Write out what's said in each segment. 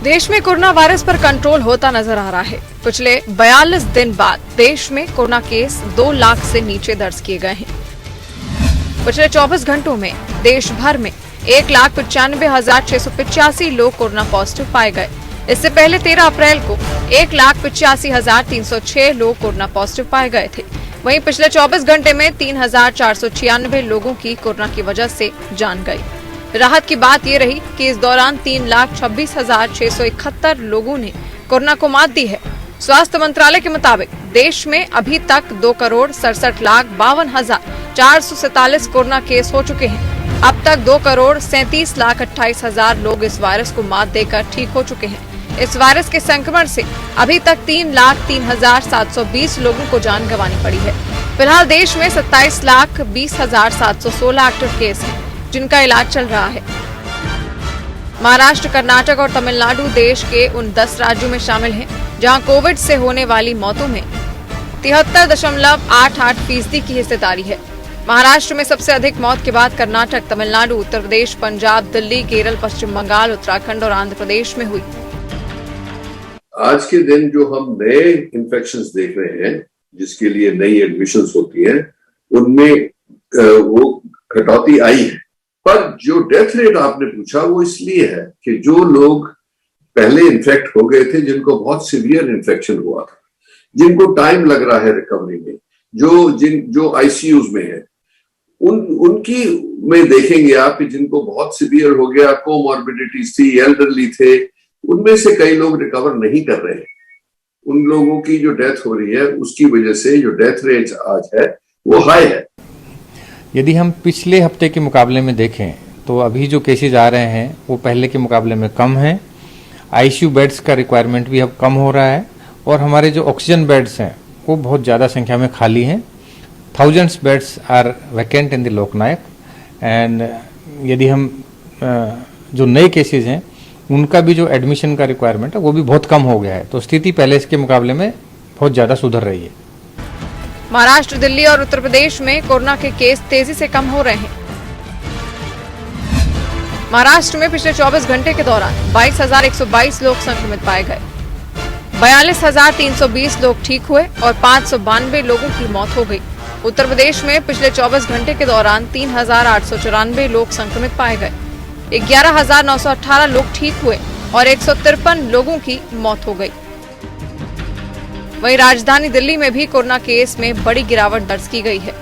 देश में corona virus पर कंट्रोल होता नजर आ रहा है। पिछले 42 दिन बाद देश में कोरोना केस 2 लाख से नीचे दर्ज किए गए हैं। पिछले 24 घंटों में देश भर में 1,95,685 लोग कोरोना पॉजिटिव पाए गए। इससे पहले 13 अप्रैल को 1,85,306 लोग कोरोना पॉजिटिव पाए गए थे। वहीं पिछले 24 घंटे में 3,496 लोगों की कोरोना की वजह से जान गई। राहत की बात ये रही कि इस दौरान 3,26,671 लोगों ने कोरोना को मात दी है। स्वास्थ्य मंत्रालय के मुताबिक देश में अभी तक 2,67,52,447 कोरोना केस हो चुके हैं। अब तक 2,37,28,000 लोग इस वायरस को मात देकर ठीक हो चुके हैं। इस वायरस के संक्रमण से अभी तक 3,03,720 लोगों को जान गंवानी पड़ी है। फिलहाल देश में 27,20,716 एक्टिव केस हैं, जिनका इलाज चल रहा है। महाराष्ट्र, कर्नाटक और तमिलनाडु देश के उन 10 राज्यों में शामिल हैं जहां कोविड से होने वाली मौतों में 73.88% की हिस्सेदारी है। महाराष्ट्र में सबसे अधिक मौत के बाद कर्नाटक, तमिलनाडु, उत्तर प्रदेश, पंजाब, दिल्ली, केरल, पश्चिम बंगाल, उत्तराखंड और आंध्र प्रदेश में हुई। आज के दिन जो हम नए इन्फेक्शंस देख रहे हैं, जिसके लिए नई एडमिशंस होती हैं, उनमें वो कटौती आई है। पर जो डेथ रेट आपने पूछा वो इसलिए है कि जो लोग पहले इन्फेक्ट हो गए थे, जिनको बहुत सीवियर इन्फेक्शन हुआ था, जिनको टाइम लग रहा है रिकवरी में, जो आईसीयूज में है, उनकी में देखेंगे आप कि जिनको बहुत सीवियर हो गया, कोमॉर्बिडिटीज थी, एल्डरली थे, उनमें से कई लोग रिकवर नहीं कर रहे हैं। उन लोगों की जो डेथ हो रही है उसकी वजह से जो डेथ रेट आज है वो हाई है। यदि हम पिछले हफ्ते के मुकाबले में देखें तो अभी जो केसेज आ रहे हैं वो पहले के मुकाबले में कम हैं। आईसीयू बेड्स का रिक्वायरमेंट भी अब कम हो रहा है और हमारे जो ऑक्सीजन बेड्स हैं वो बहुत ज़्यादा संख्या में खाली हैं। Thousands beds are vacant in the Loknayak and यदि हम जो नए केसेज हैं उनका भी जो एडमिशन का रिक्वायरमेंट है वो भी बहुत कम हो गया है। तो स्थिति पहले इसके मुकाबले में बहुत ज़्यादा सुधर रही है। महाराष्ट्र, दिल्ली और उत्तर प्रदेश में कोरोना के केस तेजी से कम हो रहे हैं। महाराष्ट्र में पिछले 24 घंटे के दौरान 22,122 लोग संक्रमित पाए गए। 42,320 लोग ठीक हुए और 592 लोगों की मौत हो गई। उत्तर प्रदेश में पिछले 24 घंटे के दौरान 3,894 लोग संक्रमित पाए गए। 11,918 लोग ठीक हुए और 153 लोगों की मौत हो गई। वहीं राजधानी दिल्ली में भी कोरोना केस में बड़ी गिरावट दर्ज की गई है।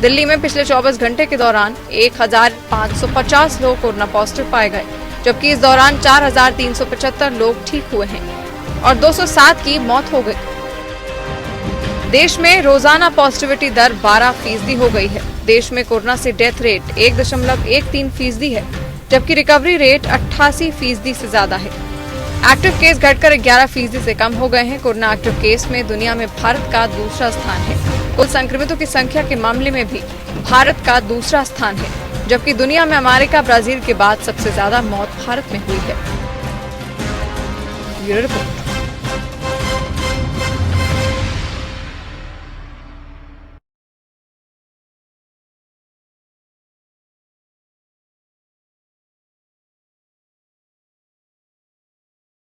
दिल्ली में पिछले 24 घंटे के दौरान 1,550 लोग कोरोना पॉजिटिव पाए गए, जबकि इस दौरान 4,375 लोग ठीक हुए हैं और 207 की मौत हो गई। देश में रोजाना पॉजिटिविटी दर 12% हो गई है। देश में कोरोना से डेथ रेट 1.13% है, जबकि रिकवरी रेट 88% से ज्यादा है। एक्टिव केस घटकर 11% से कम हो गए हैं। कोरोना एक्टिव केस में दुनिया में भारत का दूसरा स्थान है। कुल संक्रमितों की संख्या के मामले में भी भारत का दूसरा स्थान है, जबकि दुनिया में अमेरिका, ब्राजील के बाद सबसे ज्यादा मौत भारत में हुई है।